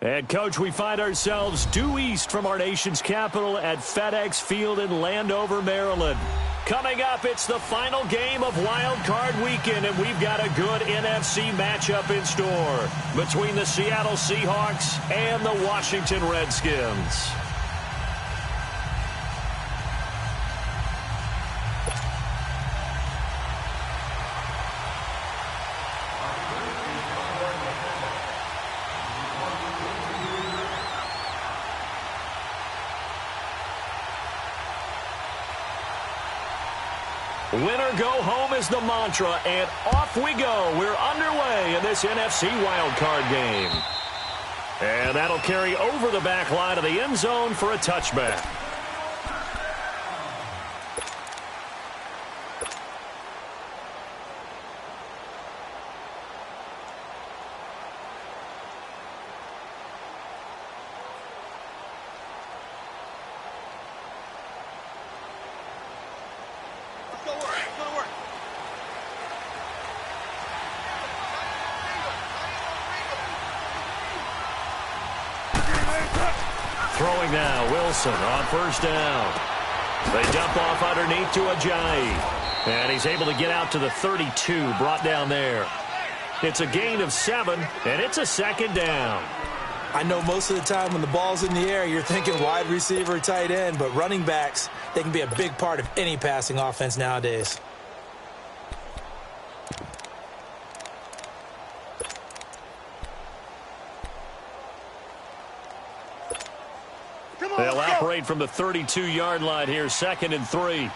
And, Coach, we find ourselves due east from our nation's capital at FedEx Field in Landover, Maryland. Coming up, it's the final game of Wild Card Weekend, and we've got a good NFC matchup in store between the Seattle Seahawks and the Washington Redskins. Winner go home is the mantra, and off we go. We're underway in this NFC wildcard game. And that'll carry over the back line of the end zone for a touchback. Throwing now, Wilson on first down. They dump off underneath to Ajayi. And he's able to get out to the 32, brought down there. It's a gain of 7, and it's a second down. I know most of the time when the ball's in the air, you're thinking wide receiver, tight end, but running backs, they can be a big part of any passing offense nowadays. They'll operate from the 32-yard line here, 2nd and 3.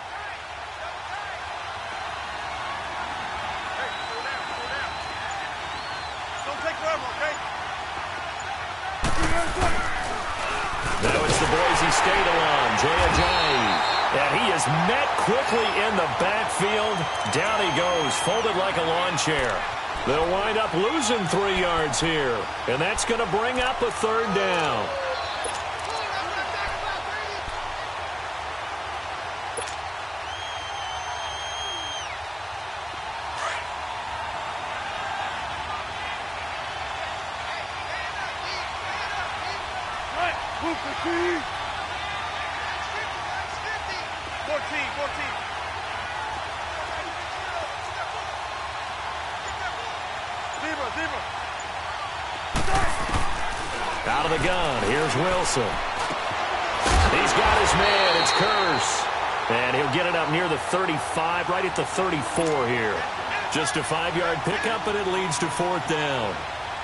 Now it's the Boise State alum, Ajayi. And he is met quickly in the backfield. Down he goes, folded like a lawn chair. They'll wind up losing 3 yards here. And that's going to bring up a 3rd down. Out of the gun, here's Wilson. He's got his man, it's Curse. And he'll get it up near the 35, right at the 34 here. Just a 5-yard pickup, and it leads to 4th down.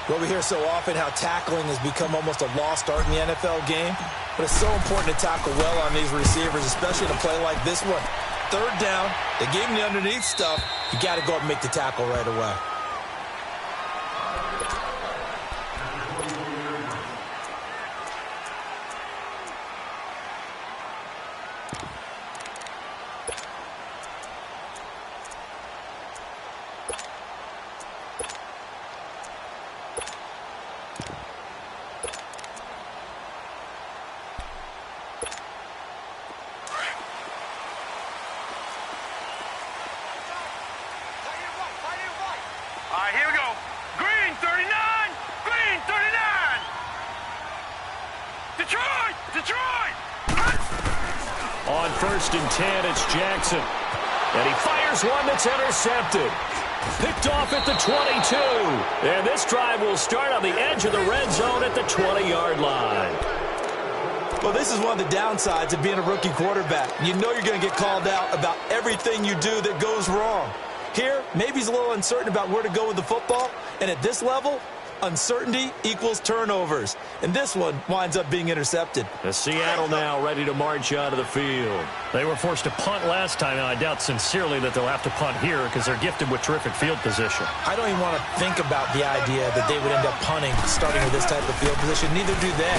Well, we hear so often how tackling has become almost a lost art in the NFL game. But it's so important to tackle well on these receivers, especially in a play like this one. 3rd down, they gave him the underneath stuff. You got to go up and make the tackle right away. Here we go. Green 39. Green 39. Detroit. Detroit. On 1st and 10, it's Jackson. And he fires one that's intercepted. Picked off at the 22. And this drive will start on the edge of the red zone at the 20-yard line. Well, this is one of the downsides of being a rookie quarterback. You know you're going to get called out about everything you do that goes wrong. Here, maybe he's a little uncertain about where to go with the football. And at this level, uncertainty equals turnovers. And this one winds up being intercepted. The Seattle now ready to march out of the field. They were forced to punt last time, and I doubt sincerely that they'll have to punt here because they're gifted with terrific field position. I don't even want to think about the idea that they would end up punting starting with this type of field position. Neither do they.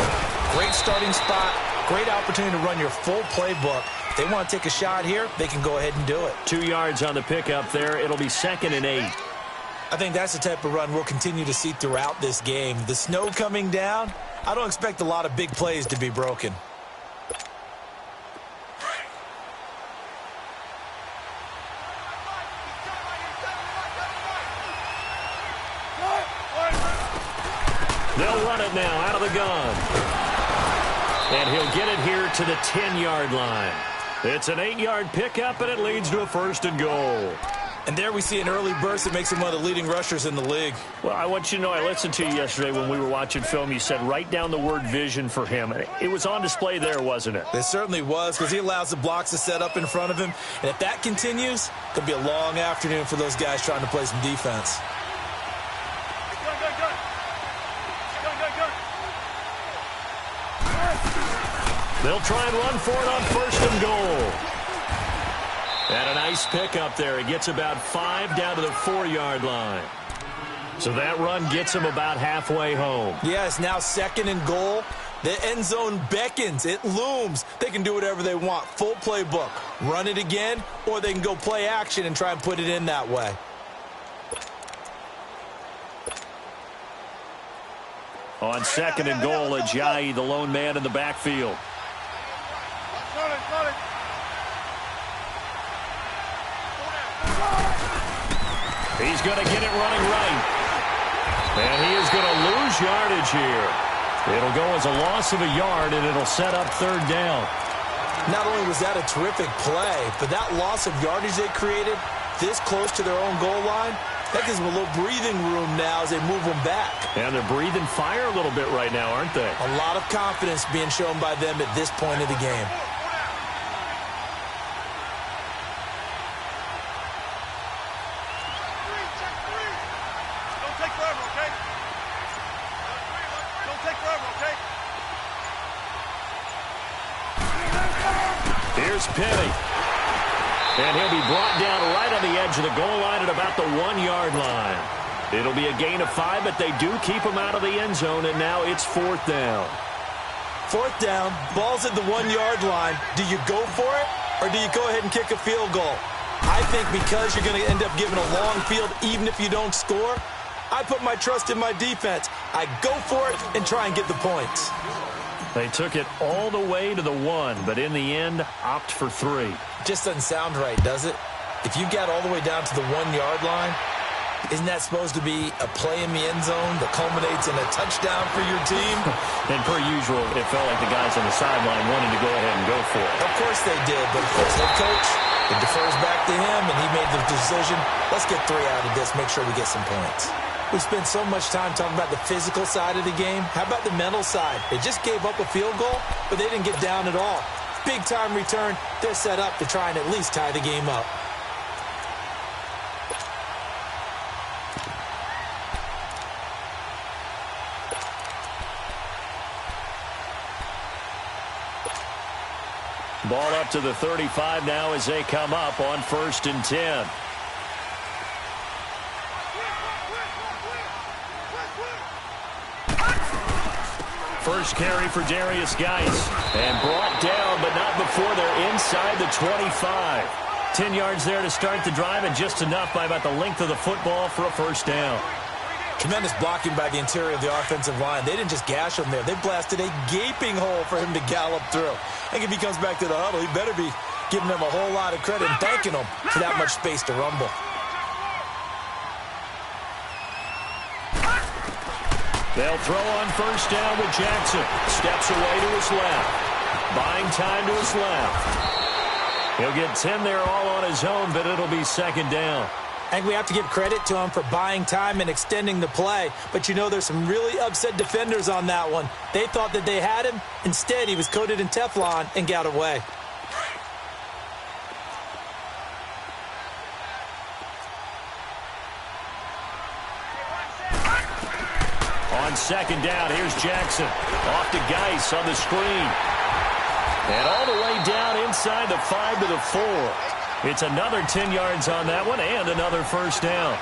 Great starting spot, great opportunity to run your full playbook. If they want to take a shot here, they can go ahead and do it. 2 yards on the pickup there. It'll be 2nd and 8. I think that's the type of run we'll continue to see throughout this game. The snow coming down, I don't expect a lot of big plays to be broken. They'll run it now out of the gun. And he'll get it here to the 10-yard line. It's an 8-yard pickup, and it leads to a 1st and goal. And there we see an early burst that makes him one of the leading rushers in the league. Well, I want you to know, I listened to you yesterday when we were watching film. You said write down the word vision for him. It was on display there, wasn't it? It certainly was, because he allows the blocks to set up in front of him. And if that continues, it'll be a long afternoon for those guys trying to play some defense. They'll try and run for it on 1st and goal. And a nice pickup there. He gets about 5 down to the 4-yard line. So that run gets him about halfway home. Yeah, it's now 2nd and goal. The end zone beckons. It looms. They can do whatever they want. Full playbook. Run it again, or they can go play action and try and put it in that way. On 2nd and goal, Ajayi, the lone man in the backfield. He's going to get it running right. And he is going to lose yardage here. It'll go as a loss of a yard, and it'll set up 3rd down. Not only was that a terrific play, but that loss of yardage they created this close to their own goal line, that gives them a little breathing room now as they move them back. And they're breathing fire a little bit right now, aren't they? A lot of confidence being shown by them at this point of the game. Don't take forever, okay? Don't take forever, okay? Here's Penny. And he'll be brought down right on the edge of the goal line at about the 1-yard line. It'll be a gain of 5, but they do keep him out of the end zone, and now it's 4th down. 4th down, ball's at the 1-yard line. Do you go for it, or do you go ahead and kick a field goal? I think because you're going to end up giving a long field even if you don't score, I put my trust in my defense. I go for it and try and get the points. They took it all the way to the 1, but in the end, opt for 3. Just doesn't sound right, does it? If you got all the way down to the 1-yard line, isn't that supposed to be a play in the end zone that culminates in a touchdown for your team? And per usual, it felt like the guys on the sideline wanted to go ahead and go for it. Of course they did, but of course head coach, it defers back to him, and he made the decision, let's get 3 out of this, make sure we get some points. We spent so much time talking about the physical side of the game. How about the mental side? They just gave up a field goal, but they didn't get down at all. Big-time return. They're set up to try and at least tie the game up. Ball up to the 35 now as they come up on 1st and 10. First carry for Darius Geis. And brought down, but not before they're inside the 25. 10 yards there to start the drive, and just enough by about the length of the football for a 1st down. Tremendous blocking by the interior of the offensive line. They didn't just gash him there. They blasted a gaping hole for him to gallop through. I think if he comes back to the huddle, he better be giving them a whole lot of credit and thanking them for that much space to rumble. They'll throw on 1st down with Jackson. Steps away to his left. Buying time to his left. He'll get 10 there all on his own, but it'll be 2nd down. I think we have to give credit to him for buying time and extending the play. But, you know, there's some really upset defenders on that one. They thought that they had him. Instead, he was coated in Teflon and got away. On 2nd down, here's Jackson. Off to Geis on the screen. And all the way down inside the 5 to the 4. It's another 10 yards on that one and another 1st down.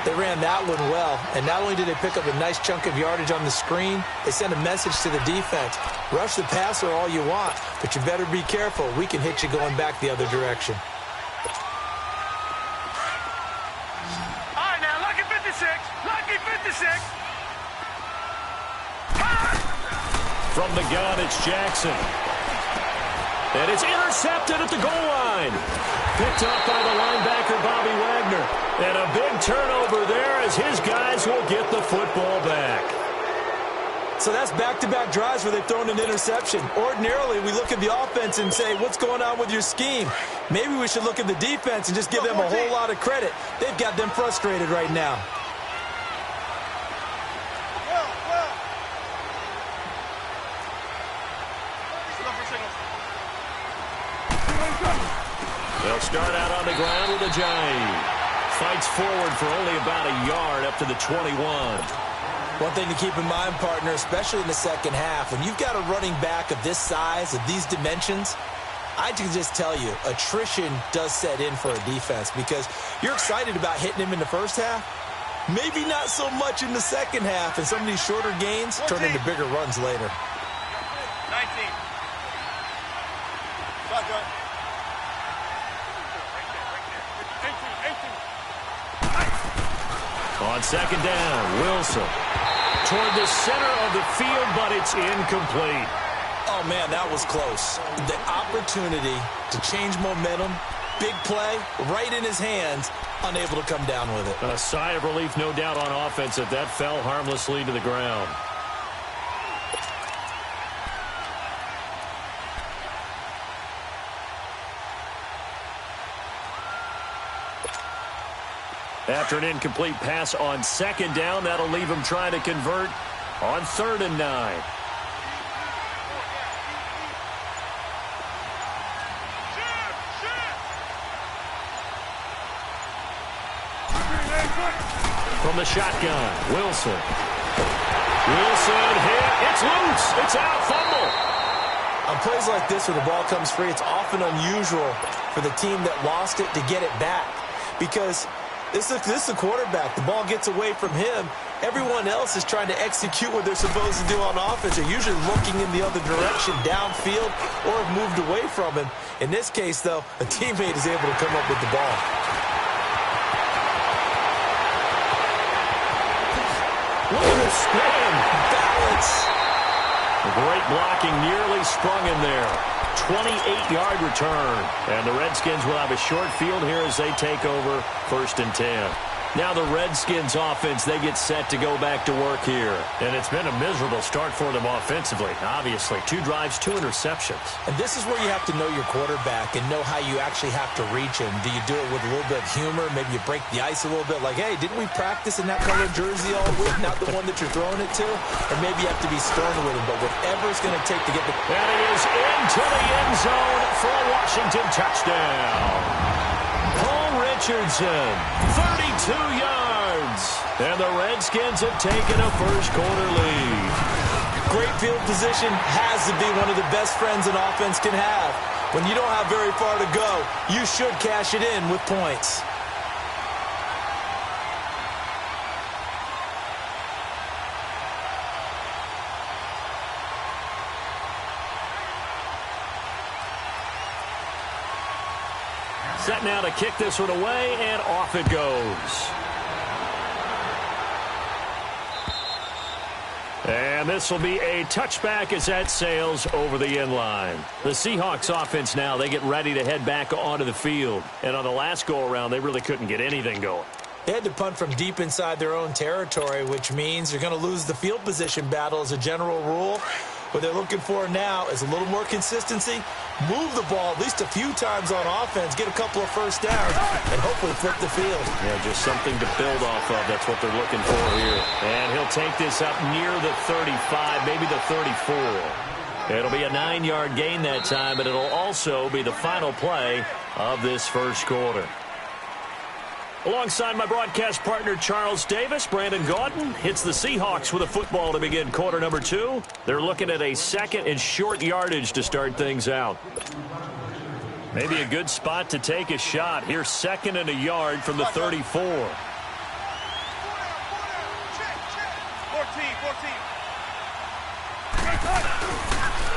They ran that one well, and not only did they pick up a nice chunk of yardage on the screen, they sent a message to the defense. Rush the passer all you want, but you better be careful. We can hit you going back the other direction. All right, now, lucky 56. Lucky 56. From the gun, it's Jackson. And it's intercepted at the goal line. Picked up by the linebacker, Bobby Wagner. And a big turnover there as his guys will get the football back. So that's back-to-back drives where they've thrown an interception. Ordinarily, we look at the offense and say, what's going on with your scheme? Maybe we should look at the defense and just give them a whole lot of credit. They've got them frustrated right now. They'll start out on the ground with Ajayi. Fights forward for only about a yard up to the 21. One thing to keep in mind, partner, especially in the second half, when you've got a running back of this size, of these dimensions, I can just tell you, attrition does set in for a defense because you're excited about hitting him in the first half. Maybe not so much in the second half, and some of these shorter gains turn into bigger runs later. 19. Shotgun. 18. On 2nd down, Wilson. Toward the center of the field, but it's incomplete. Oh, man, that was close. The opportunity to change momentum, big play, right in his hands, unable to come down with it. A sigh of relief, no doubt, on offense if that fell harmlessly to the ground. After an incomplete pass on second down, that'll leave him trying to convert on 3rd and 9. From the shotgun, Wilson. Wilson hit. It's loose. It's out. Fumble. On plays like this where the ball comes free, it's often unusual for the team that lost it to get it back. Because this is the quarterback. The ball gets away from him. Everyone else is trying to execute what they're supposed to do on offense. They're usually looking in the other direction, downfield, or have moved away from him. In this case, though, a teammate is able to come up with the ball. Look at the spin. Balance. Great blocking, nearly sprung in there. 28-yard return. And the Redskins will have a short field here as they take over 1st and 10. Now the Redskins offense, they get set to go back to work here. And it's been a miserable start for them offensively, obviously. 2 drives, 2 interceptions. And this is where you have to know your quarterback and know how you actually have to reach him. Do you do it with a little bit of humor? Maybe you break the ice a little bit like, hey, didn't we practice in that color jersey all week? Not the one that you're throwing it to? Or maybe you have to be stern with him. But whatever it's going to take to get the... And it is into the end zone for a Washington touchdown. Richardson, 32 yards. And the Redskins have taken a first-quarter lead. Great field position has to be one of the best friends an offense can have. When you don't have very far to go, you should cash it in with points. Set now to kick this one away, and off it goes. And this will be a touchback as that sails over the end line. The Seahawks offense now, they get ready to head back onto the field. And on the last go-around, they really couldn't get anything going. They had to punt from deep inside their own territory, which means you're going to lose the field position battle as a general rule. What they're looking for now is a little more consistency, move the ball at least a few times on offense, get a couple of first downs, and hopefully flip the field. Yeah, just something to build off of. That's what they're looking for here. And he'll take this up near the 35, maybe the 34. It'll be a 9-yard gain that time, but it'll also be the final play of this first quarter. Alongside my broadcast partner, Charles Davis, Brandon Gaudin hits the Seahawks with a football to begin quarter number 2. They're looking at a 2nd and short yardage to start things out. Maybe a good spot to take a shot. Here's 2nd and a yard from the 34. 14.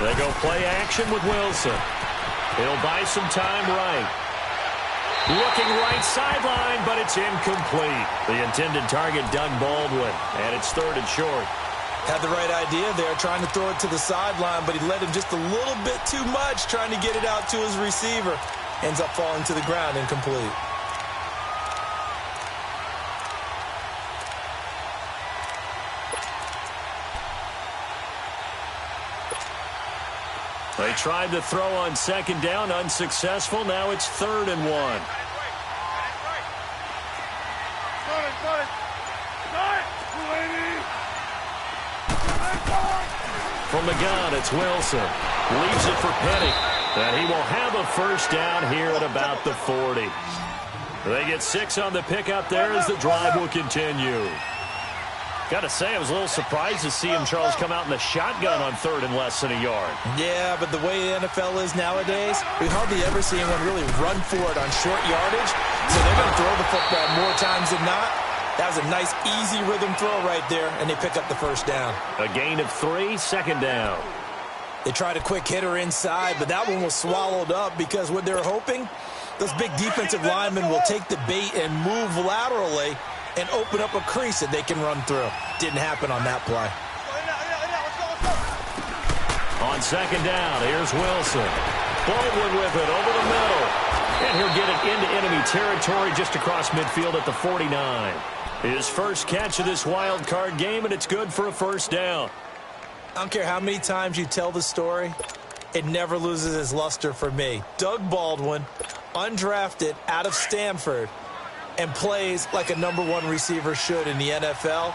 They go play action with Wilson. He'll buy some time right. Looking right sideline, but it's incomplete. The intended target, Doug Baldwin, and it's 3rd and short. Had the right idea there, trying to throw it to the sideline, but he led him just a little bit too much, trying to get it out to his receiver. Ends up falling to the ground, incomplete. They tried to throw on 2nd down, unsuccessful. Now it's 3rd and 1. From the gun, it's Wilson. Leaves it for Penny. And he will have a first down here at about the 40. They get 6 on the pickup there as the drive will continue. Got to say, I was a little surprised to see him, Charles, come out in the shotgun on 3rd and less than a yard. Yeah, but the way the NFL is nowadays, we hardly ever see anyone really run for it on short yardage. So they're going to throw the football more times than not. That was a nice, easy rhythm throw right there, and they pick up the first down. A gain of 3, 2nd down. They tried a quick hitter inside, but that one was swallowed up because what they're hoping, those big defensive linemen will take the bait and move laterally and open up a crease that they can run through. Didn't happen on that play. On 2nd down, here's Wilson. Baldwin with it over the middle. And he'll get it into enemy territory just across midfield at the 49. His first catch of this wild card game, and it's good for a first down. I don't care how many times you tell the story, it never loses its luster for me. Doug Baldwin, undrafted out of Stanford, and plays like a #1 receiver should in the NFL,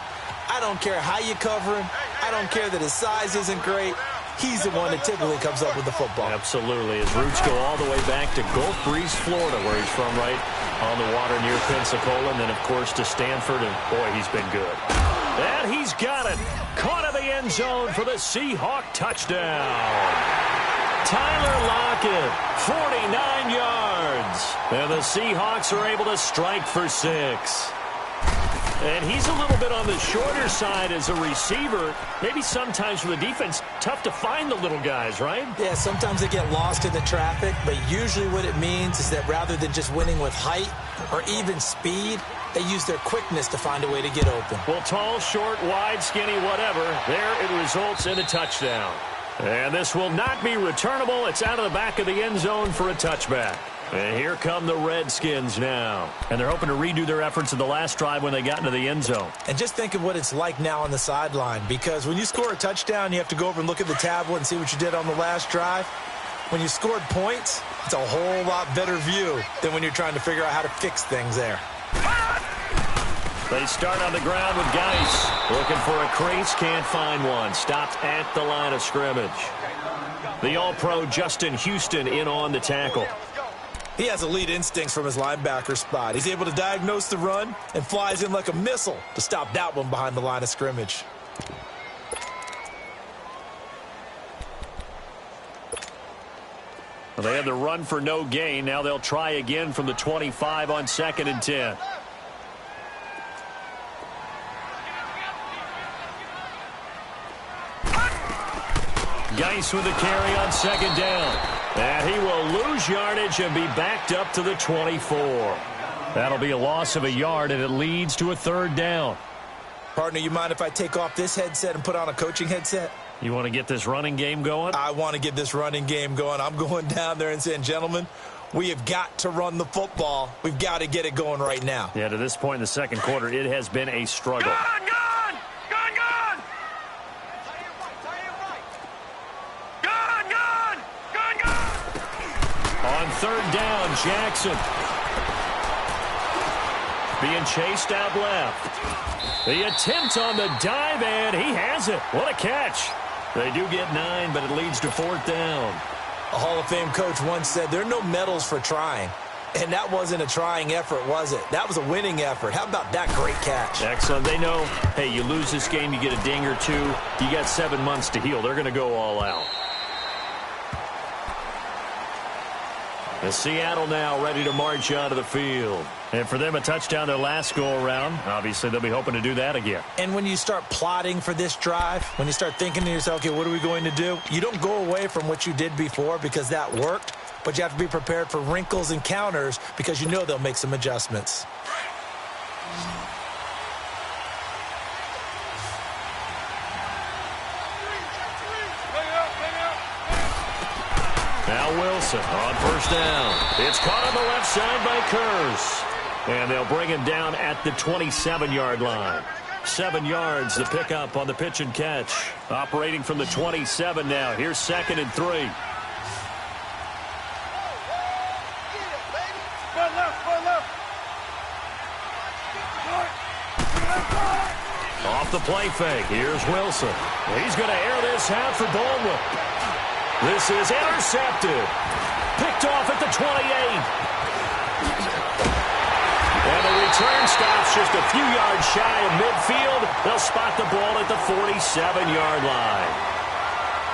I don't care how you cover him. I don't care that his size isn't great. He's the one that typically comes up with the football. Absolutely. His roots go all the way back to Gulf Breeze, Florida, where he's from, right on the water near Pensacola. And then, of course, to Stanford. And, boy, he's been good. And he's got it. Caught in the end zone for the Seahawk touchdown. Tyler Lockett, 49 yards. And the Seahawks are able to strike for 6. And he's a little bit on the shorter side as a receiver. Maybe sometimes for the defense, tough to find the little guys, right? Yeah, sometimes they get lost in the traffic, but usually what it means is that rather than just winning with height or even speed, they use their quickness to find a way to get open. Well, tall, short, wide, skinny, whatever, there it results in a touchdown. And this will not be returnable. It's out of the back of the end zone for a touchback. And here come the Redskins now. And they're hoping to redo their efforts in the last drive when they got into the end zone. And just think of what it's like now on the sideline, because when you score a touchdown, you have to go over and look at the tablet and see what you did on the last drive. When you scored points, it's a whole lot better view than when you're trying to figure out how to fix things there. They start on the ground with Geis. Looking for a crease, can't find one. Stopped at the line of scrimmage. The All-Pro Justin Houston in on the tackle. He has elite instincts from his linebacker spot. He's able to diagnose the run and flies in like a missile to stop that one behind the line of scrimmage. Well, they had the run for no gain. Now they'll try again from the 25 on 2nd and 10. Geis with the carry on 2nd down. And he will lose yardage and be backed up to the 24. That'll be a loss of a yard, and it leads to a 3rd down. Partner, you mind if I take off this headset and put on a coaching headset? You want to get this running game going? I want to get this running game going. I'm going down there and saying, gentlemen, we have got to run the football. We've got to get it going right now. Yeah, to this point in the 2nd quarter, it has been a struggle. Gone! On 3rd down, Jackson. Being chased out left. The attempt on the dive, and he has it. What a catch. They do get 9, but it leads to 4th down. A Hall of Fame coach once said there are no medals for trying. And that wasn't a trying effort, was it? That was a winning effort. How about that great catch? Excellent. They know, hey, you lose this game, you get a ding or 2. You got 7 months to heal. They're going to go all out. And Seattle now ready to march onto the field. And for them, a touchdown their last go-around. Obviously, they'll be hoping to do that again. And when you start plotting for this drive, when you start thinking to yourself, okay, what are we going to do? You don't go away from what you did before because that worked, but you have to be prepared for wrinkles and counters because you know they'll make some adjustments. Now Wilson on 1st down. It's caught on the left side by Kurz. And they'll bring him down at the 27-yard line. 7 yards, the pickup on the pitch and catch. Operating from the 27 now. Here's 2nd and 3. Off the play fake. Here's Wilson. He's going to air this out for Baldwin. This is intercepted. Picked off at the 28. And the return stops just a few yards shy of midfield. They'll spot the ball at the 47-yard line.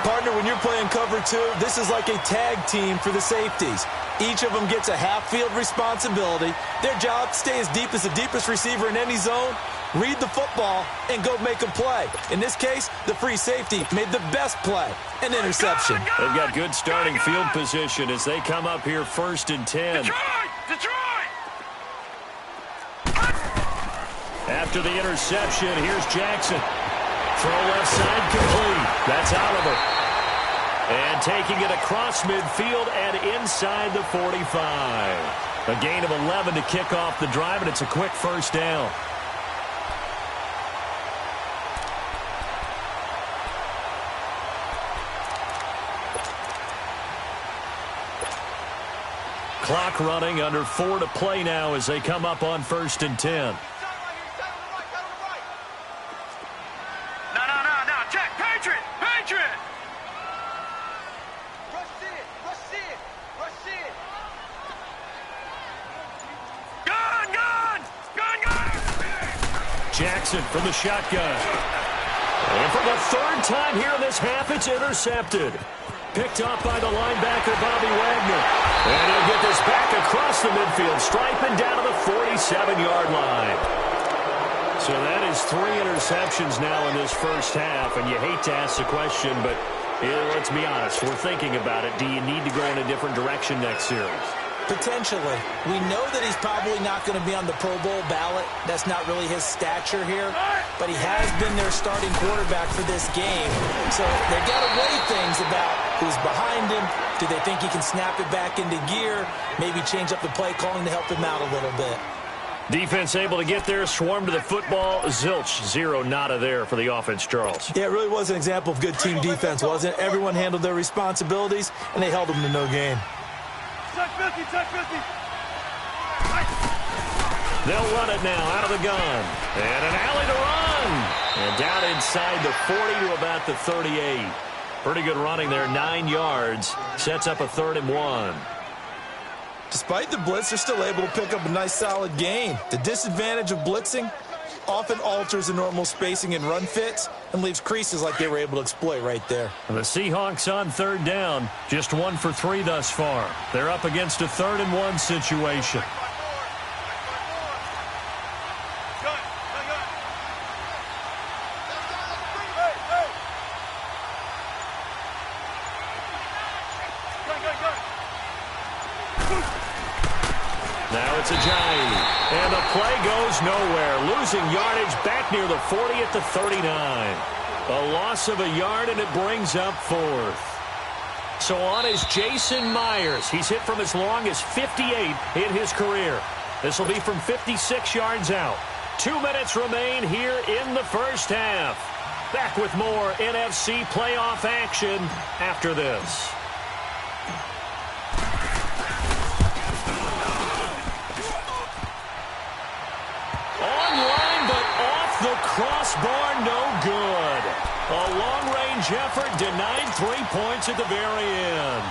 Partner, when you're playing cover 2, this is like a tag team for the safeties. Each of them gets a half-field responsibility. Their job, stay as deep as the deepest receiver in any zone, read the football, and go make a play. In this case, the free safety made the best play, an interception. They've got good starting field position as they come up here 1st and 10. Detroit! After the interception, here's Jackson. Throw left side complete. That's Oliver. And taking it across midfield and inside the 45. A gain of 11 to kick off the drive, and it's a quick 1st down. Clock running, under 4 to play now as they come up on 1st and 10. No. Check. Patriot. Rush it. Gun. Jackson from the shotgun. And for the 3rd time here in this half, it's intercepted. Picked off by the linebacker, Bobby Wagner. And he'll get this back across the midfield, striping down to the 47-yard line. So that is 3 interceptions now in this first half, and you hate to ask the question, but let's be honest, we're thinking about it. Do you need to go in a different direction next series? Potentially. We know that he's probably not going to be on the Pro Bowl ballot. That's not really his stature here. But he has been their starting quarterback for this game. So they've got to weigh things about who's behind him. Do they think he can snap it back into gear? Maybe change up the play calling to help him out a little bit. Defense able to get there, swarm to the football. Zilch, 0 nada there for the offense, Charles. Yeah, it really was an example of good team defense, wasn't it? Everyone handled their responsibilities, and they held them to no gain. Check 50. They'll run it now out of the gun. And an alley to run. And down inside the 40 to about the 38. Pretty good running there, 9 yards. Sets up a 3rd and 1. Despite the blitz, they're still able to pick up a nice solid gain. The disadvantage of blitzing often alters the normal spacing and run fits and leaves creases like they were able to exploit right there. And the Seahawks on 3rd down, just 1 for 3 thus far. They're up against a 3rd and 1 situation. Now it's Ajayi, and the play goes nowhere. Losing yardage back near the 40 at the 39. A loss of a yard, and it brings up 4th. So on is Jason Myers. He's hit from as long as 58 in his career. This will be from 56 yards out. 2 minutes remain here in the first half. Back with more NFC playoff action after this. The crossbar, no good. A long-range effort denied 3 points at the very end.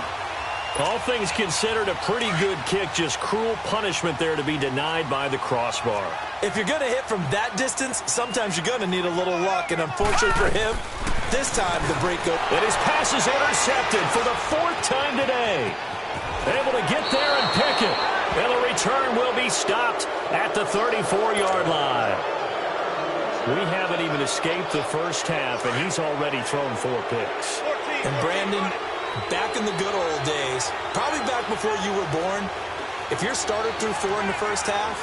All things considered, a pretty good kick. Just cruel punishment there to be denied by the crossbar. If you're going to hit from that distance, sometimes you're going to need a little luck. And unfortunately for him, this time the break goes. And his pass is intercepted for the 4th time today. Able to get there and pick it. And the return will be stopped at the 34-yard line. We haven't even escaped the first half, and he's already thrown 4 picks. And Brandon, back in the good old days, probably back before you were born, if your starter threw 4 in the first half,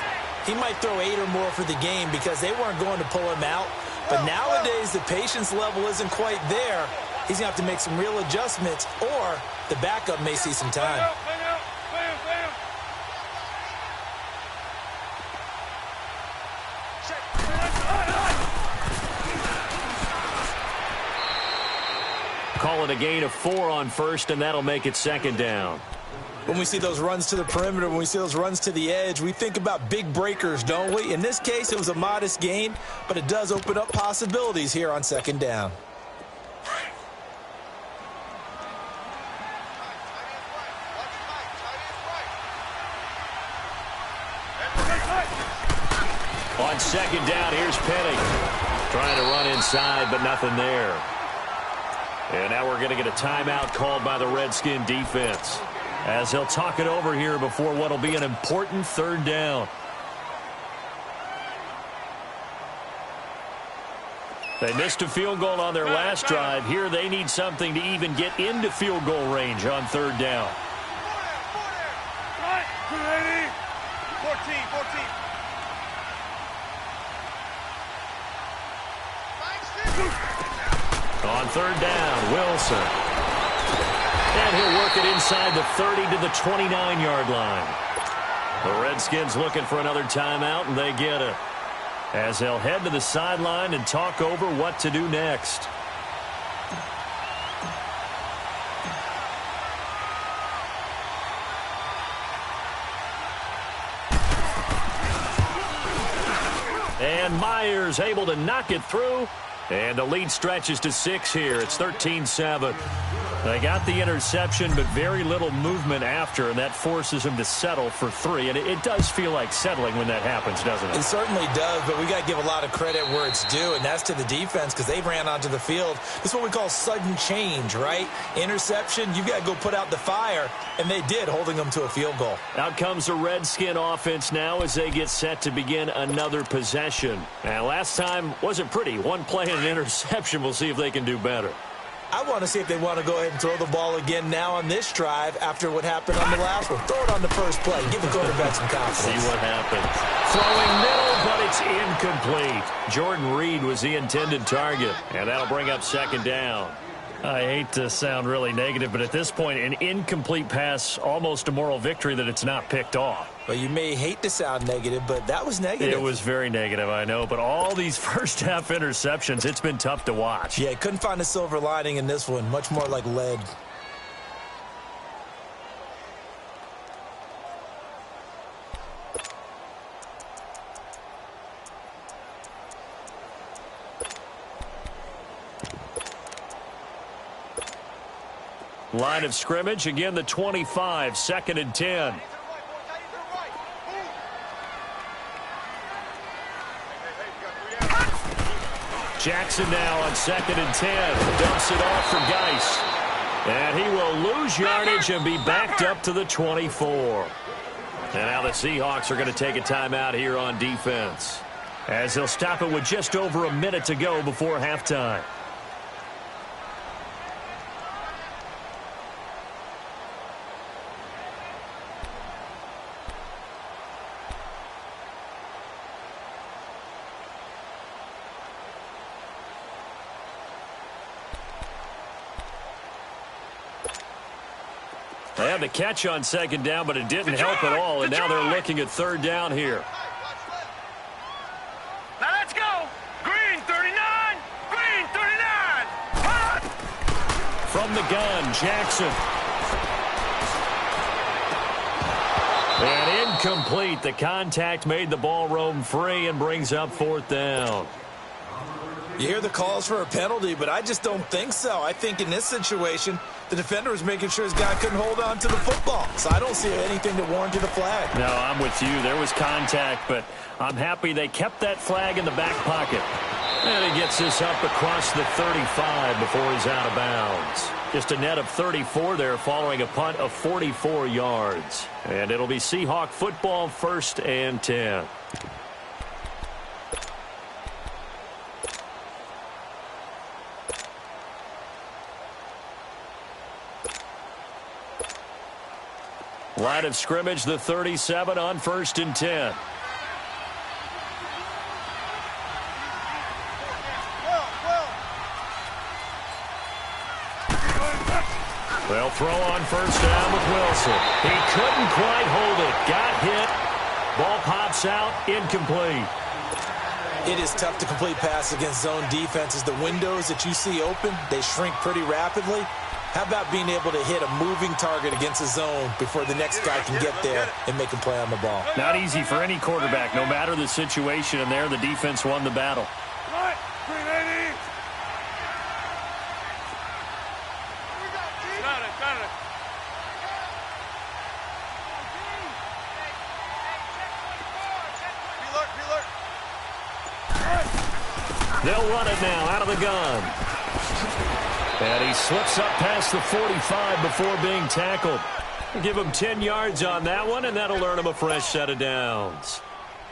he might throw 8 or more for the game because they weren't going to pull him out. But nowadays, the patience level isn't quite there. He's going to have to make some real adjustments, or the backup may see some time. Call it a gain of 4 on 1st, and that'll make it 2nd down. When we see those runs to the perimeter, when we see those runs to the edge, we think about big breakers, don't we? In this case, it was a modest gain, but it does open up possibilities here on 2nd down. On 2nd down, here's Penny. Trying to run inside, but nothing there. And now we're going to get a timeout called by the Redskin defense, as he'll talk it over here before what will be an important 3rd down. They missed a field goal on their last drive. Here they need something to even get into field goal range on 3rd down. 14. On 3rd down, Wilson. And he'll work it inside the 30 to the 29-yard line. The Redskins looking for another timeout, and they get it, as they'll head to the sideline and talk over what to do next. And Myers able to knock it through. And the lead stretches to 6 here. It's 13-7. They got the interception, but very little movement after, and that forces him to settle for 3. And it does feel like settling when that happens, doesn't it? It certainly does, but we got to give a lot of credit where it's due, and that's to the defense because they ran onto the field. This is what we call sudden change, right? Interception, you got to go put out the fire, and they did, holding them to a field goal. Out comes the Redskin offense now as they get set to begin another possession. And last time wasn't pretty. One play and an interception. We'll see if they can do better. I want to see if they want to go ahead and throw the ball again now on this drive after what happened on the last one. Throw it on the first play. Give the quarterback some confidence. See what happens. Throwing middle, but it's incomplete. Jordan Reed was the intended target, and that'll bring up second down. I hate to sound really negative, but at this point, an incomplete pass, almost a moral victory that it's not picked off. Well, you may hate to sound negative, but that was negative. It was very negative, I know, but all these first-half interceptions, it's been tough to watch. Yeah, couldn't find a silver lining in this one. Much more like lead. Line of scrimmage, again the 25, 2nd and 10. Jackson now on 2nd and 10. Dumps it off for Geis. And he will lose yardage and be backed up to the 24. And now the Seahawks are going to take a timeout here on defense, as they'll stop it with just over a minute to go before halftime. They had the catch on 2nd down, but it didn't help at all, and now they're looking at 3rd down here. Now let's go. Green 39. Green 39. Hot. From the gun, Jackson. And incomplete. The contact made the ball roam free and brings up 4th down. You hear the calls for a penalty, but I just don't think so. I think in this situation, the defender was making sure his guy couldn't hold on to the football. So I don't see anything that warranted a flag. No, I'm with you. There was contact, but I'm happy they kept that flag in the back pocket. And he gets this up across the 35 before he's out of bounds. Just a net of 34 there following a punt of 44 yards. And it'll be Seahawk football, 1st and 10. Line of scrimmage, the 37 on 1st and 10. They'll throw on 1st down with Wilson. He couldn't quite hold it. Got hit. Ball pops out. Incomplete. It is tough to complete pass against zone defenses. The windows that you see open, they shrink pretty rapidly. How about being able to hit a moving target against a zone before the next guy can get there and make a play on the ball? Not easy for any quarterback, no matter the situation, and there the defense won the battle. They'll run it now out of the gun. And he slips up past the 45 before being tackled. Give him 10 yards on that one, and that'll earn him a fresh set of downs.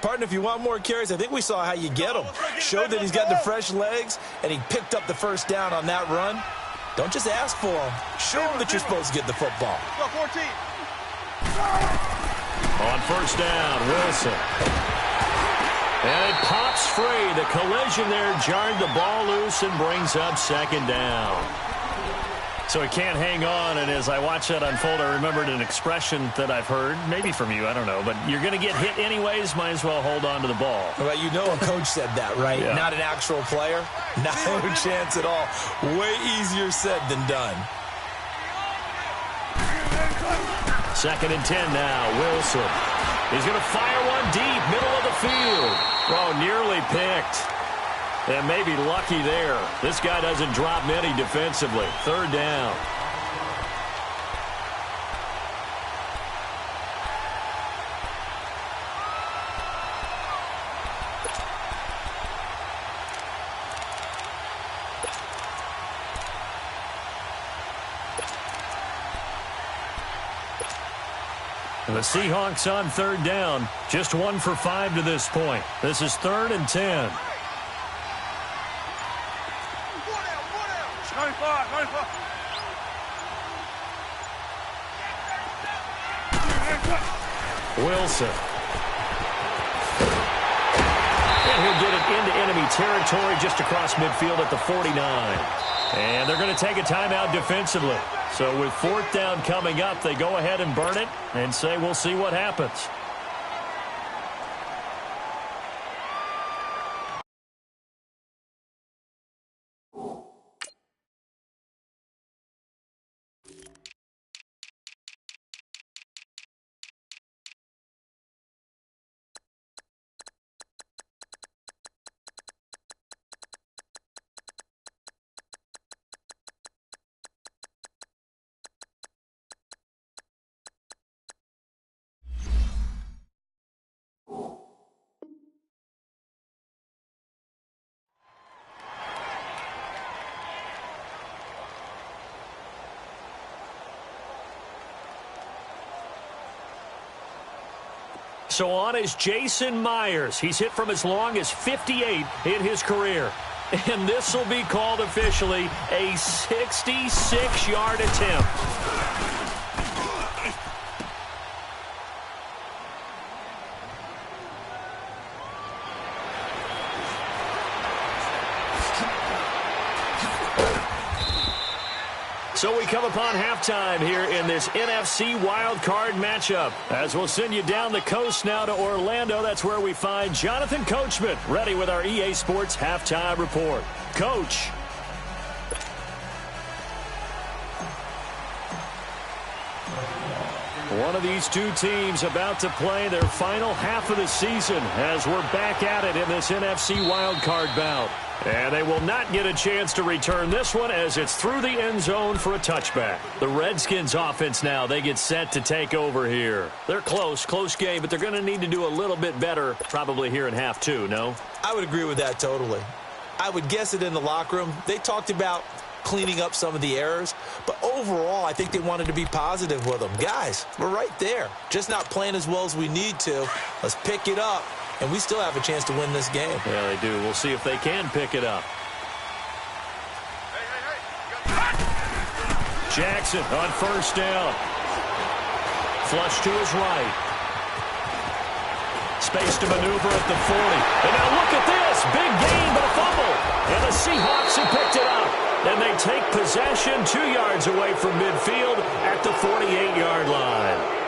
Partner, if you want more carries, I think we saw how you get them. Showed that he's got the fresh legs, and he picked up the 1st down on that run. Don't just ask for them. Show them that you're supposed to get the football. On 1st down, Wilson. And it pops free. The collision there jarred the ball loose and brings up 2nd down. So he can't hang on, and as I watch that unfold, I remembered an expression that I've heard, maybe from you, I don't know, but you're going to get hit anyways, might as well hold on to the ball. Well, you know a coach said that, right? Yeah. Not an actual player. No chance at all. Way easier said than done. 2nd and 10 now, Wilson. He's going to fire one deep, middle of the field. Oh, nearly picked. And maybe lucky there. This guy doesn't drop many defensively. Third down. The Seahawks on third down. Just 1 for 5 to this point. This is 3rd and 10. 95. Wilson. And he'll get it into enemy territory just across midfield at the 49. And they're going to take a timeout defensively. So with 4th down coming up, they go ahead and burn it and say we'll see what happens. So on is Jason Myers. He's hit from as long as 58 in his career. And this will be called officially a 66-yard attempt. So we come upon halftime here in this NFC wildcard matchup. As we'll send you down the coast now to Orlando, that's where we find Jonathan Coachman ready with our EA Sports halftime report. Coach. One of these two teams about to play their final half of the season as we're back at it in this NFC wildcard bout. And they will not get a chance to return this one as it's through the end zone for a touchback. The Redskins offense now, they get set to take over here. They're close game, but they're going to need to do a little bit better probably here in half two, no? I would agree with that totally. I would guess it in the locker room. They talked about cleaning up some of the errors, but overall, I think they wanted to be positive with them. Guys, we're right there. Just not playing as well as we need to. Let's pick it up. And we still have a chance to win this game. Yeah, they do. We'll see if they can pick it up. Jackson on first down. Flush to his right. Space to maneuver at the 40. And now look at this. Big gain, but a fumble. And the Seahawks have picked it up. And they take possession 2 yards away from midfield at the 48-yard line.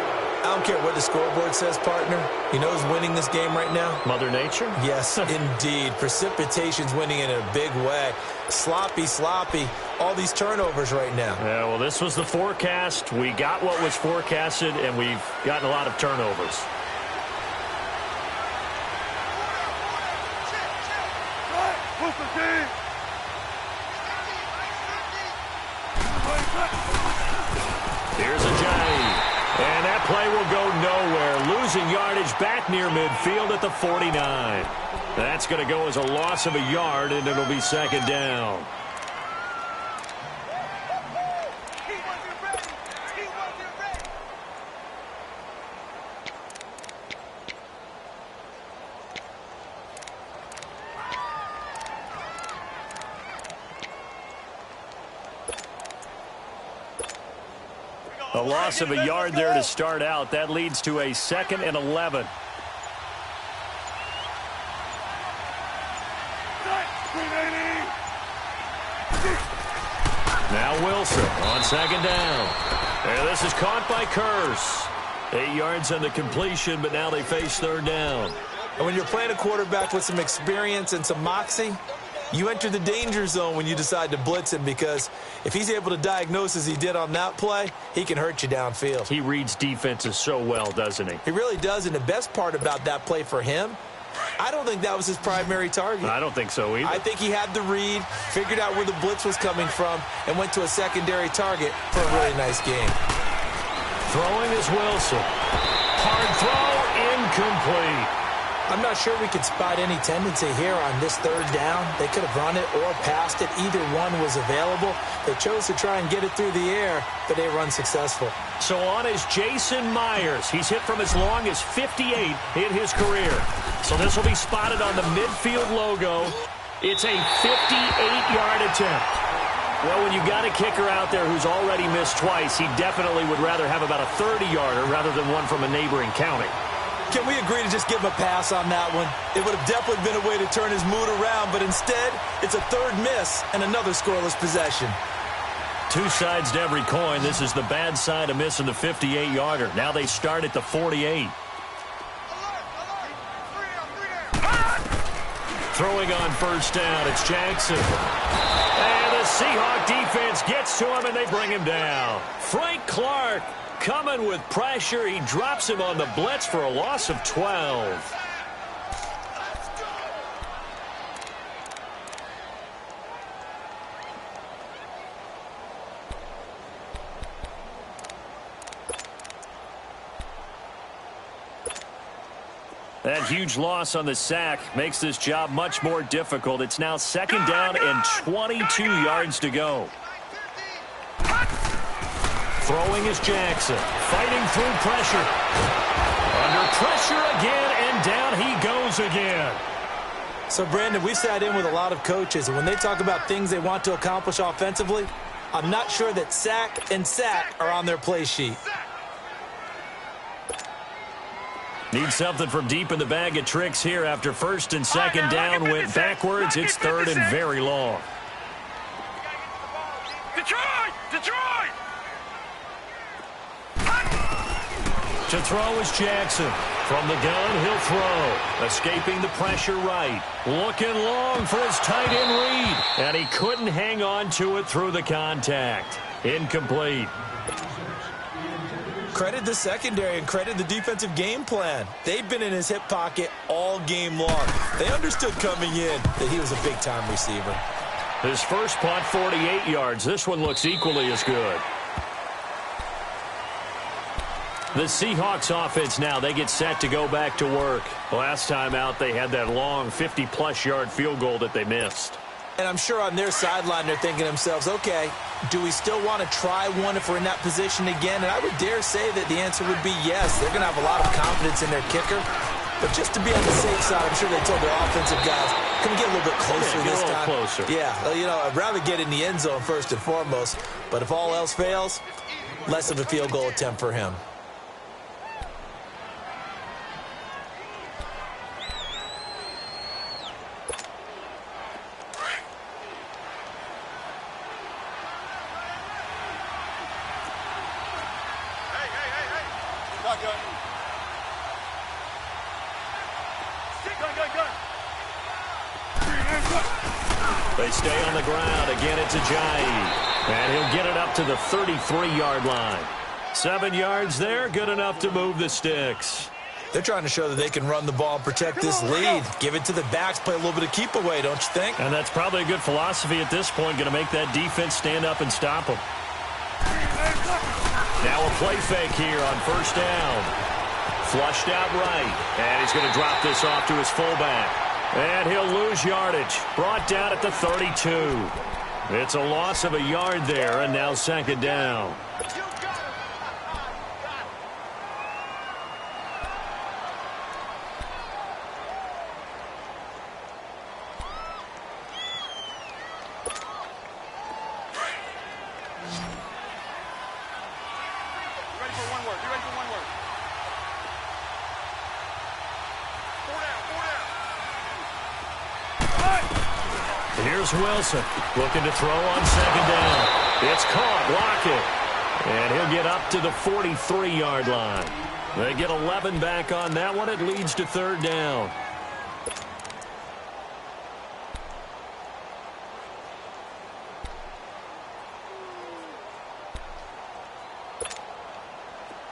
I don't care what the scoreboard says, partner. You know who's winning this game right now? Mother Nature? Yes, indeed. Precipitation's winning in a big way. Sloppy. All these turnovers right now. Yeah, well, this was the forecast. We got what was forecasted, and we've gotten a lot of turnovers. Here's Ajayi. And that play will go nowhere. Losing yardage back near midfield at the 49. That's going to go as a loss of a yard, and it'll be second down. A loss of a yard there to start out. That leads to a 2nd and 11. Now Wilson on second down. And this is caught by Curse. 8 yards on the completion, but now they face third down. And when you're playing a quarterback with some experience and some moxie, You enter the danger zone when you decide to blitz him, because if he's able to diagnose as he did on that play, he can hurt you downfield. He reads defenses so well, doesn't he? He really does, and the best part about that play for him, I don't think that was his primary target. I don't think so either. I think he had the read, figured out where the blitz was coming from, and went to a secondary target for a really nice game. Throwing is Wilson. Hard throw, incomplete. I'm not sure we could spot any tendency here on this third down. They could have run it or passed it. Either one was available. They chose to try and get it through the air, but they were unsuccessful. So on is Jason Myers. He's hit from as long as 58 in his career. So this will be spotted on the midfield logo. It's a 58-yard attempt. Well, when you've got a kicker out there who's already missed twice, he definitely would rather have about a 30-yarder rather than one from a neighboring county. Can we agree to just give him a pass on that one? It would have definitely been a way to turn his mood around, but instead, it's a third miss and another scoreless possession. Two sides to every coin. This is the bad side of missing the 58-yarder. Now they start at the 48. Throwing on first down, it's Jackson. And the Seahawk defense gets to him, and they bring him down. Frank Clark coming with pressure. He drops him on the blitz for a loss of 12. That huge loss on the sack makes this job much more difficult. It's now second down and 22 yards to go. Throwing is Jackson. Fighting through pressure. Under pressure again, and down he goes again. So, Brandon, we've sat in with a lot of coaches, and when they talk about things they want to accomplish offensively, I'm not sure that sack and sack are on their play sheet. Need something from deep in the bag of tricks here after first and second down went backwards. It's third and very long. Detroit! Detroit! To throw is Jackson. From the gun, he'll throw. Escaping the pressure right. Looking long for his tight end read. And he couldn't hang on to it through the contact. Incomplete. Credit the secondary and credit the defensive game plan. They've been in his hip pocket all game long. They understood coming in that he was a big-time receiver. His first punt, 48 yards. This one looks equally as good. The Seahawks offense now, they get set to go back to work. Last time out, they had that long 50-plus yard field goal that they missed. And I'm sure on their sideline they're thinking to themselves, okay, do we still want to try one if we're in that position again? And I would dare say that the answer would be yes. They're going to have a lot of confidence in their kicker. But just to be on the safe side, I'm sure they told their offensive guys, can we get a little bit closer this time? Closer. Yeah, you know, I'd rather get in the end zone first and foremost. But if all else fails, less of a field goal attempt for him. They stay on the ground. Again, it's Ajayi. And he'll get it up to the 33-yard line. 7 yards there, good enough to move the sticks. They're trying to show that they can run the ball and protect this lead. Give it to the backs, play a little bit of keep away, don't you think? And that's probably a good philosophy at this point, going to make that defense stand up and stop them. Now a play fake here on first down. Flushed out right, and he's going to drop this off to his fullback. And he'll lose yardage. Brought down at the 32. It's a loss of a yard there, and now second down. Here's Wilson looking to throw on second down. It's caught. Lockett. And he'll get up to the 43-yard line. They get 11 back on that one. It leads to third down.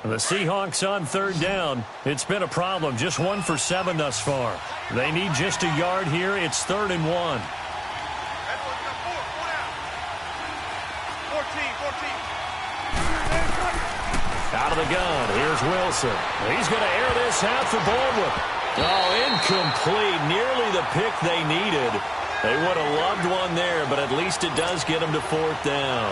The Seahawks on third down. It's been a problem. Just 1 for 7 thus far. They need just a yard here. It's 3rd and 1. Out of the gun. Here's Wilson. He's going to air this out for Baldwin. Oh, incomplete. Nearly the pick they needed. They would have loved one there, but at least it does get them to 4th down.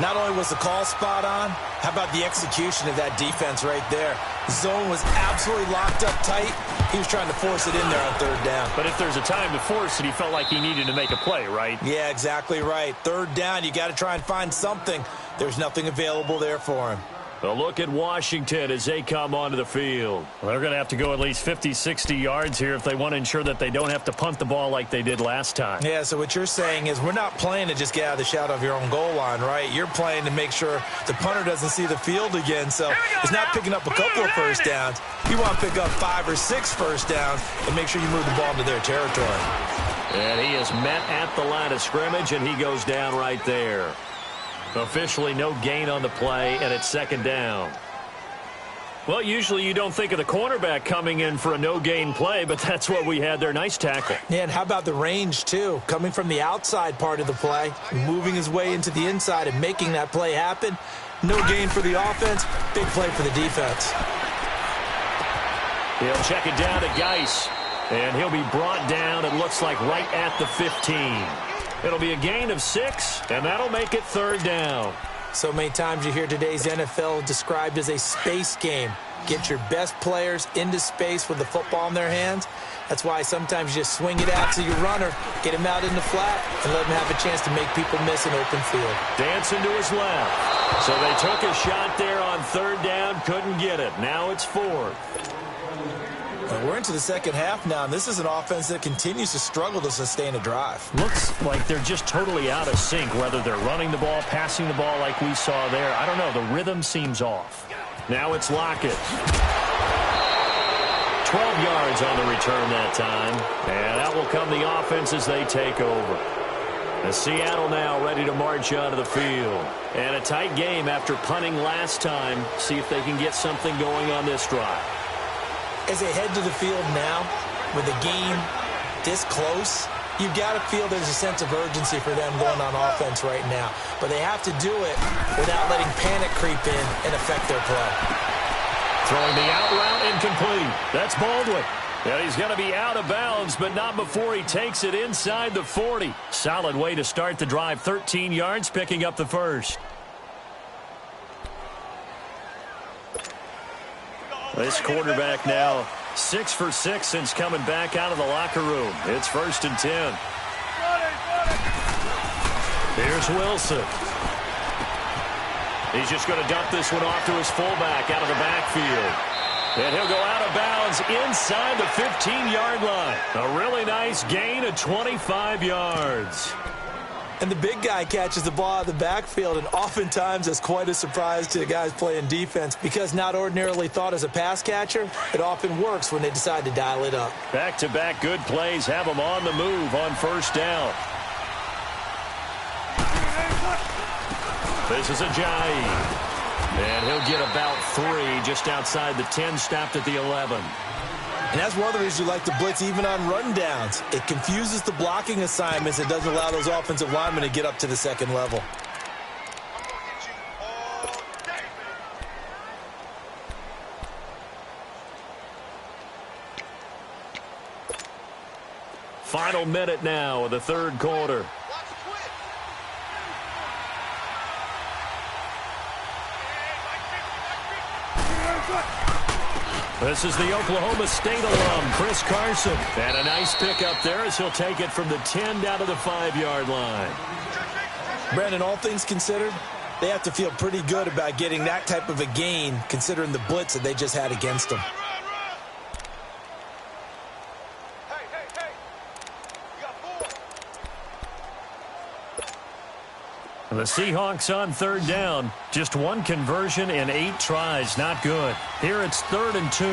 Not only was the call spot on, how about the execution of that defense right there? The zone was absolutely locked up tight. He was trying to force it in there on 3rd down. But if there's a time to force it, he felt like he needed to make a play, right? Yeah, exactly right. 3rd down, you got to try and find something. There's nothing available there for him. A look at Washington as they come onto the field. Well, they're going to have to go at least 50, 60 yards here if they want to ensure that they don't have to punt the ball like they did last time. Yeah, so what you're saying is we're not playing to just get out of the shadow of your own goal line, right? You're playing to make sure the punter doesn't see the field again. So it's not picking up a couple of first downs. You want to pick up 5 or 6 first downs and make sure you move the ball into their territory. And he is met at the line of scrimmage, and he goes down right there. Officially no gain on the play, and it's 2nd down. Well, usually you don't think of the cornerback coming in for a no-gain play, but that's what we had there. Nice tackle. Yeah, and how about the range, too? Coming from the outside part of the play, moving his way into the inside and making that play happen. No gain for the offense, big play for the defense. He'll check it down to Geis, and he'll be brought down, it looks like, right at the 15. It'll be a gain of 6, and that'll make it 3rd down. So many times you hear today's NFL described as a space game. Get your best players into space with the football in their hands. That's why sometimes you just swing it out to your runner, get him out in the flat, and let him have a chance to make people miss an open field. Dancing to his left. So they took a shot there on 3rd down, couldn't get it. Now it's 4th. We're into the 2nd half now, and this is an offense that continues to struggle to sustain a drive. Looks like they're just totally out of sync, whether they're running the ball, passing the ball like we saw there. I don't know. The rhythm seems off. Now it's Lockett. 12 yards on the return that time, and that will come the offense as they take over. The Seattle now ready to march onto the field. And a tight game after punting last time. See if they can get something going on this drive. As they head to the field now, with the game this close, you've got to feel there's a sense of urgency for them going on offense right now. But they have to do it without letting panic creep in and affect their play. Throwing the out route incomplete. That's Baldwin. And he's going to be out of bounds, but not before he takes it inside the 40. Solid way to start the drive. 13 yards, picking up the first. This quarterback now 6 for 6 since coming back out of the locker room. It's 1st and 10. Here's Wilson. He's just going to dump this one off to his fullback out of the backfield. And he'll go out of bounds inside the 15-yard line. A really nice gain of 25 yards. And the big guy catches the ball out of the backfield, and oftentimes that's quite a surprise to the guys playing defense because not ordinarily thought as a pass catcher, it often works when they decide to dial it up. Back-to-back good plays have them on the move on 1st down. This is Ajayi. And he'll get about 3 just outside the 10, stopped at the 11. And that's one of the reasons you like to blitz even on rundowns. It confuses the blocking assignments. It doesn't allow those offensive linemen to get up to the 2nd level. Final minute now of the 3rd quarter. This is the Oklahoma State alum, Chris Carson. And a nice pickup there as he'll take it from the 10 down to the 5-yard line. Brandon, all things considered, they have to feel pretty good about getting that type of a gain considering the blitz that they just had against them. The Seahawks on 3rd down. Just 1 conversion in 8 tries. Not good. Here it's 3rd and 2.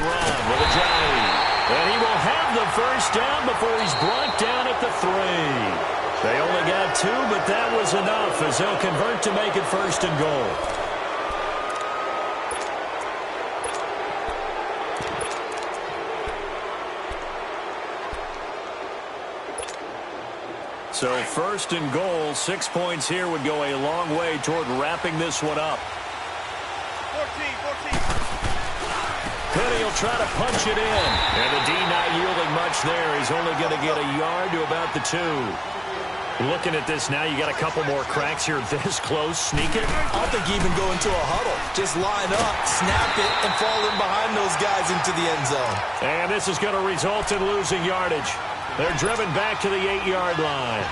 run with Ajayi. And he will have the first down before he's brought down at the 3. They only got 2, but that was enough as they'll convert to make it 1st and goal. So 1st and goal, 6 points here would go a long way toward wrapping this one up. 14. Penny will try to punch it in. And the D not yielding much there. He's only going to get a yard to about the 2. Looking at this now, you got a couple more cracks here this close. Sneak it. I don't think even go into a huddle. Just line up, snap it, and fall in behind those guys into the end zone. And this is going to result in losing yardage. They're driven back to the 8-yard line.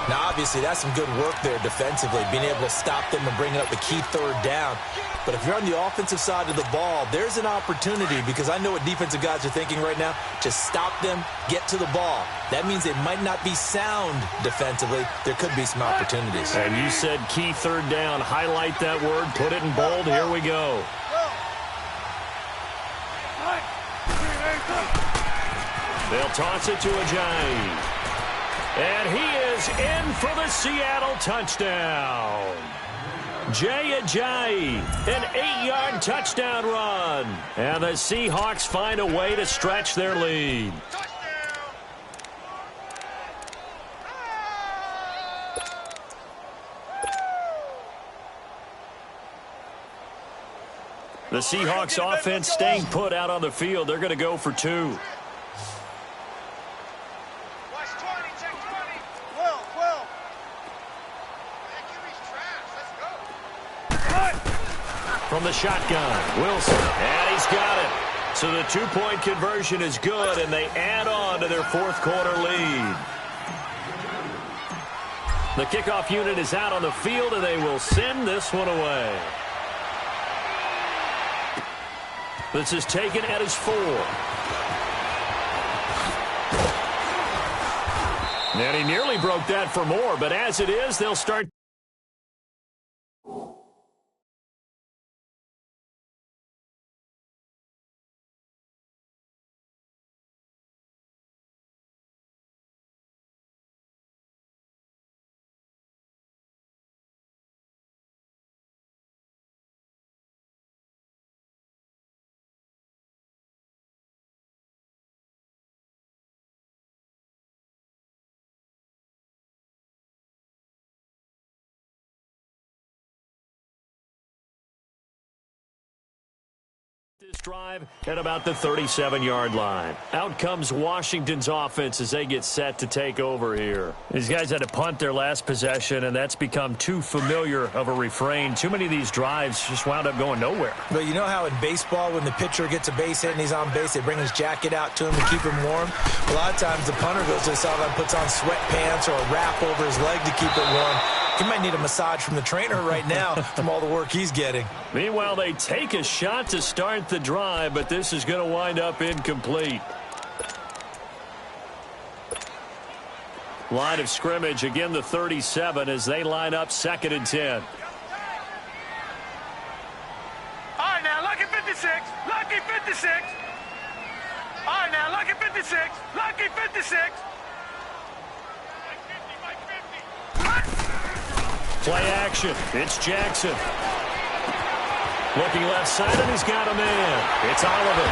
Now, obviously, that's some good work there defensively, being able to stop them and bring up the key 3rd down. But if you're on the offensive side of the ball, there's an opportunity, because I know what defensive guys are thinking right now. Just stop them, get to the ball. That means they might not be sound defensively. There could be some opportunities. And you said key 3rd down. Highlight that word. Put it in bold. Here we go. They'll toss it to Ajayi. And he is in for the Seattle touchdown. Jay Ajayi, an 8-yard touchdown run. And the Seahawks find a way to stretch their lead. The Seahawks offense staying put out on the field. They're going to go for 2. From the shotgun, Wilson, and he's got it. So the 2-point conversion is good, and they add on to their 4th quarter lead. The kickoff unit is out on the field, and they will send this one away. This is taken at his 4. And he nearly broke that for more, but as it is, they'll start. This drive at about the 37-yard line. Out comes Washington's offense as they get set to take over here. These guys had to punt their last possession, and that's become too familiar of a refrain. Too many of these drives just wound up going nowhere. But you know how in baseball, when the pitcher gets a base hit and he's on base, they bring his jacket out to him to keep him warm? A lot of times the punter goes to the sideline, puts on sweatpants or a wrap over his leg to keep it warm. He might need a massage from the trainer right now from all the work he's getting. Meanwhile, they take a shot to start the drive, but this is going to wind up incomplete. Line of scrimmage, again the 37 as they line up 2nd and 10. All right, now, lucky 56. Lucky 56. All right, now, lucky 56. Lucky 56. Play action. It's Jackson. Looking left side, and he's got a man. It's Oliver.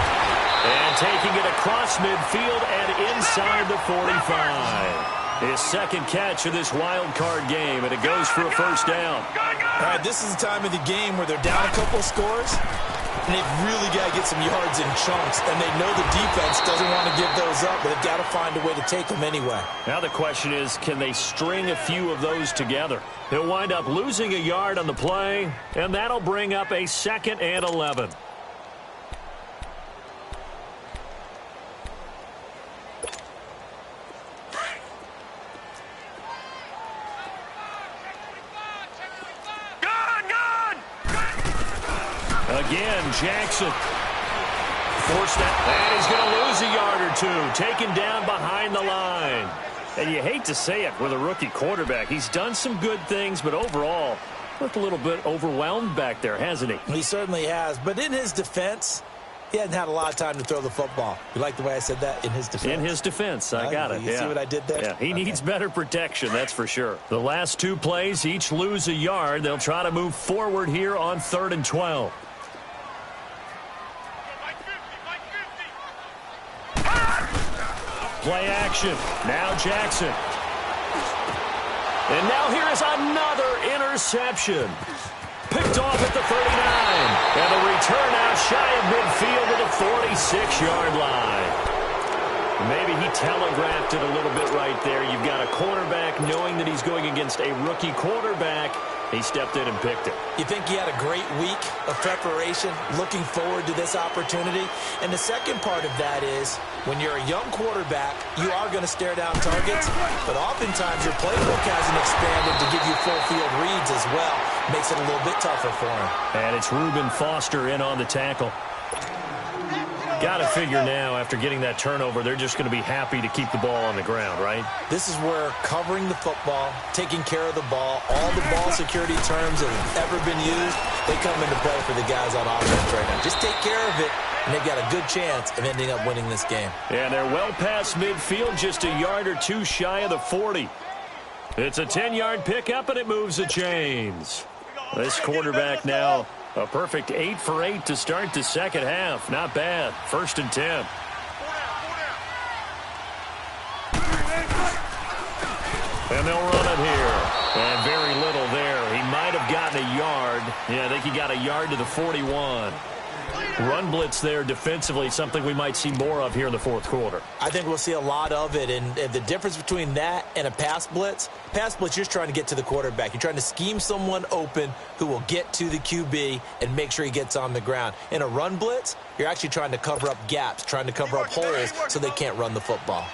And taking it across midfield and inside the 45. His 2nd catch of this wild card game, and it goes for a 1st down. All right, this is the time of the game where they're down a couple scores, and they've really got to get some yards in chunks, and they know the defense doesn't want to give those up, but they've got to find a way to take them anyway. Now the question is, can they string a few of those together? He'll wind up losing a yard on the play, and that'll bring up a 2nd and 11. Again, Jackson. Forced out, and he's going to lose a yard or 2. Taken down behind the line. And you hate to say it with a rookie quarterback. He's done some good things, but overall, looked a little bit overwhelmed back there, hasn't he? He certainly has. But in his defense, He hadn't had a lot of time to throw the football. You like the way I said that? In his defense? In his defense. I got it. You see what I did there? Yeah, he needs better protection, that's for sure. The last two plays, each lose a yard. They'll try to move forward here on 3rd and 12. Play action. Now Jackson. And now here is another interception. Picked off at the 39. And a return out shy of midfield to the 46-yard line. Maybe he telegraphed it a little bit right there. You've got a quarterback knowing that he's going against a rookie quarterback. He stepped in and picked it. You think he had a great week of preparation, looking forward to this opportunity? And the second part of that is, when you're a young quarterback, you are going to stare down targets, but oftentimes your playbook hasn't expanded to give you full field reads as well. Makes it a little bit tougher for him. And it's Reuben Foster in on the tackle. Got to figure now, after getting that turnover, they're just going to be happy to keep the ball on the ground, right? This is where covering the football, taking care of the ball, all the ball security terms that have ever been used, they come into play for the guys on offense right now. Just take care of it, and they've got a good chance of ending up winning this game. And they're well past midfield, just a yard or two shy of the 40. It's a 10-yard pickup, and it moves the chains. This quarterback now, a perfect 8 for 8 to start the second half. Not bad. 1st and 10. And they'll run it here. And very little there. He might have gotten a yard. Yeah, I think he got a yard to the 41. Run blitz there defensively, something we might see more of here in the fourth quarter. I think we'll see a lot of it, and the difference between that and a pass blitz, you're just trying to get to the quarterback. You're trying to scheme someone open who will get to the QB and make sure he gets on the ground. In a run blitz, you're actually trying to cover up gaps, trying to cover up holes so they can't run the football.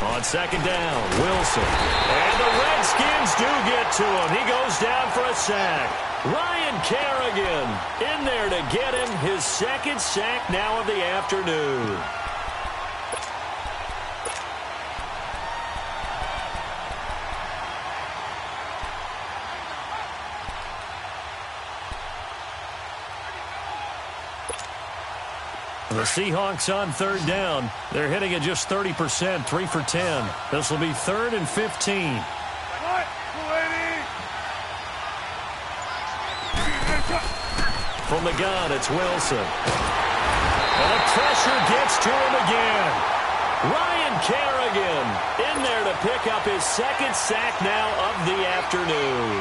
On 2nd down, Wilson. And the Redskins do get to him. He goes down for a sack. Ryan Kerrigan in there to get him his 2nd sack now of the afternoon. The Seahawks on 3rd down. They're hitting at just 30%, 3 for 10. This will be 3rd and 15. From the gun, it's Wilson. And the pressure gets to him again. Ryan Kerrigan in there to pick up his 2nd sack now of the afternoon.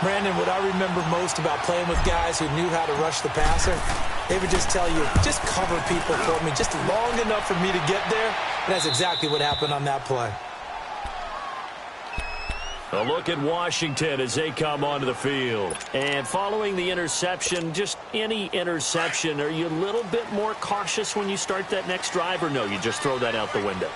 Brandon, what I remember most about playing with guys who knew how to rush the passer, they would just tell you, just cover people for me, just long enough for me to get there. And that's exactly what happened on that play. A look at Washington as they come onto the field. And following the interception, just any interception, are you a little bit more cautious when you start that next drive, or no, you just throw that out the window?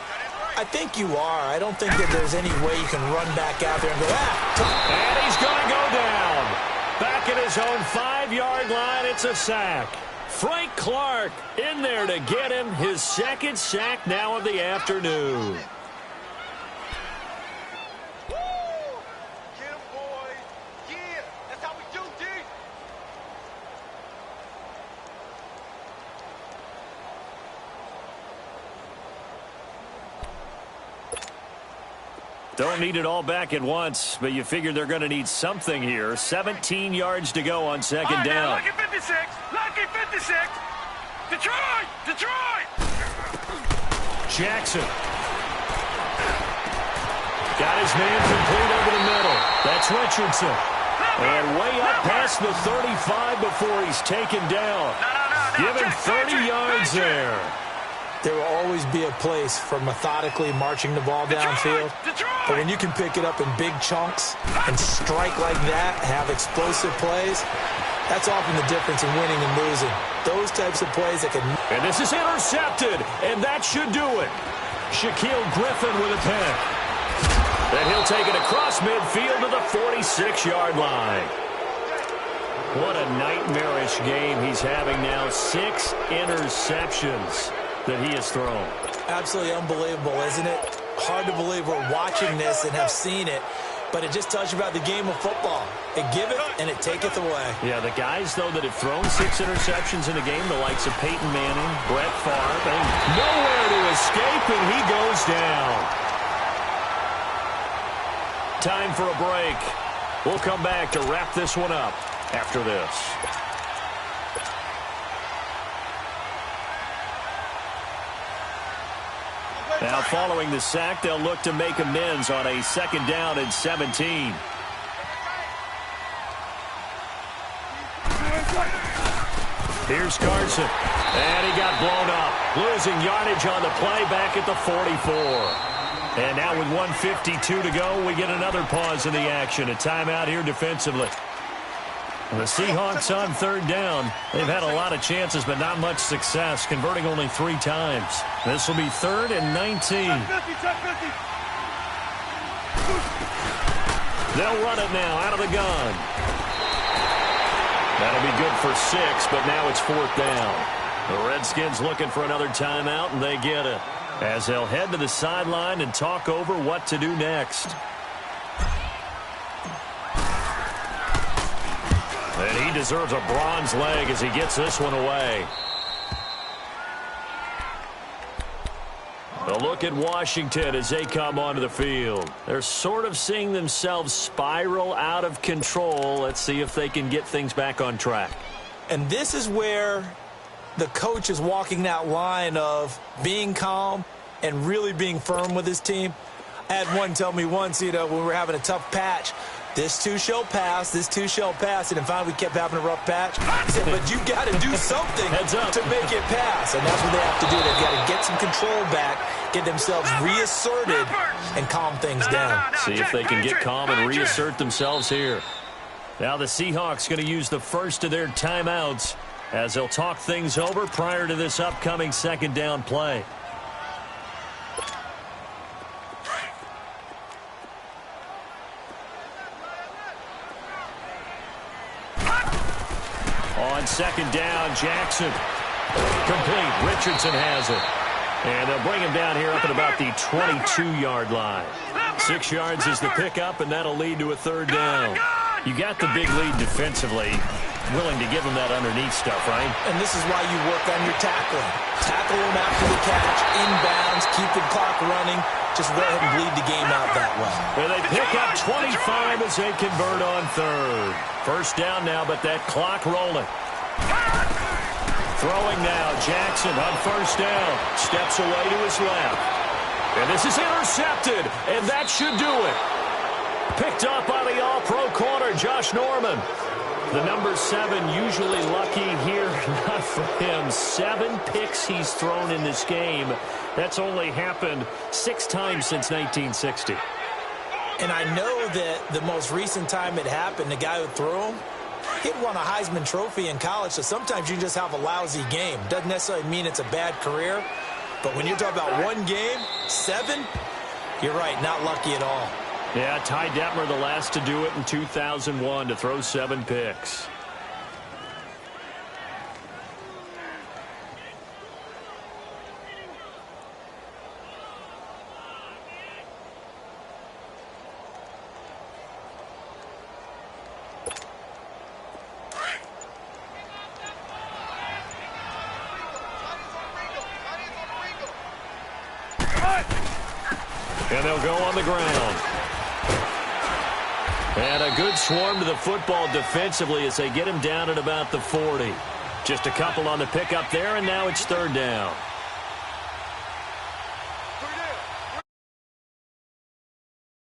I think you are. I don't think that there's any way you can run back out there and go, And he's going to go down. Back at his own 5-yard line, it's a sack. Frank Clark in there to get him his 2nd sack now of the afternoon. Get him, boys. Yeah, that's how we do, D. Don't need it all back at once, but you figure they're going to need something here. 17 yards to go on 2nd down. Lucky 56. Lucky 56. Detroit. Detroit. Jackson. Got his man complete over the middle. That's Richardson. And way up past the 35 before he's taken down. Give him 30 yards there. There will always be a place for methodically marching the ball downfield. But when you can pick it up in big chunks and strike like that, have explosive plays, that's often the difference in winning and losing. Those types of plays that can... And this is intercepted, and that should do it. Shaquille Griffin with a pick. Then he'll take it across midfield to the 46-yard line. What a nightmarish game he's having now. 6 interceptions that he has thrown. Absolutely unbelievable, isn't it? Hard to believe we're watching this and have seen it. but it just tells you about the game of football. It giveth and it taketh away. Yeah, the guys, though, that have thrown 6 interceptions in a game, the likes of Peyton Manning, Brett Favre, and nowhere to escape, and he goes down. Time for a break. We'll come back to wrap this one up after this. Now, following the sack, they'll look to make amends on a 2nd down and 17. Here's Carson. And he got blown up. Losing yardage on the play back at the 44. And now with 1:52 to go, we get another pause in the action. A timeout here defensively. The Seahawks on 3rd down. They've had a lot of chances, but not much success, converting only 3 times. This will be 3rd and 19. They'll run it now out of the gun. That'll be good for 6, but now it's 4th down. The Redskins looking for another timeout, and they get it, as they'll head to the sideline and talk over what to do next. And he deserves a bronze leg as he gets this one away. A look at Washington as they come onto the field. They're sort of seeing themselves spiral out of control. Let's see if they can get things back on track. And this is where the coach is walking that line of being calm and really being firm with his team. I had one tell me once, when we were having a tough patch, this too shall pass, this too shall pass. And finally we kept having a rough patch. He said, but you got to do something to make it pass. And that's what they have to do. They've got to get some control back, get themselves reasserted, and calm things down. See if they can get calm and reassert themselves here. Now the Seahawks going to use the first of their timeouts as they'll talk things over prior to this upcoming 2nd down play. On 2nd down, Jackson. Complete. Richardson has it. And they'll bring him down here up at about the 22-yard line. 6 yards is the pickup, and that'll lead to a 3rd down. You got the big lead defensively. Willing to give him that underneath stuff, right? And this is why you work on your tackling. Tackle him after the catch, inbounds, keep the clock running. Just go ahead and bleed the game out that way. And they pick up 25 as they convert on 3rd. 1st down now, but that clock rolling. Throwing now, Jackson on 1st down. Steps away to his left. And this is intercepted, and that should do it. Picked up by the all-pro corner, Josh Norman. The number 7 usually lucky here, not for him. 7 picks he's thrown in this game. That's only happened 6 times since 1960. And I know that the most recent time it happened, the guy who threw him, he'd won a Heisman Trophy in college, so sometimes you just have a lousy game. Doesn't necessarily mean it's a bad career, but when you're talking about one game, 7, you're right, not lucky at all. Yeah, Ty Detmer, the last to do it in 2001, to throw 7 picks. And they'll go on the ground. And a good swarm to the football defensively as they get him down at about the 40. Just a couple on the pickup there, and now it's 3rd down.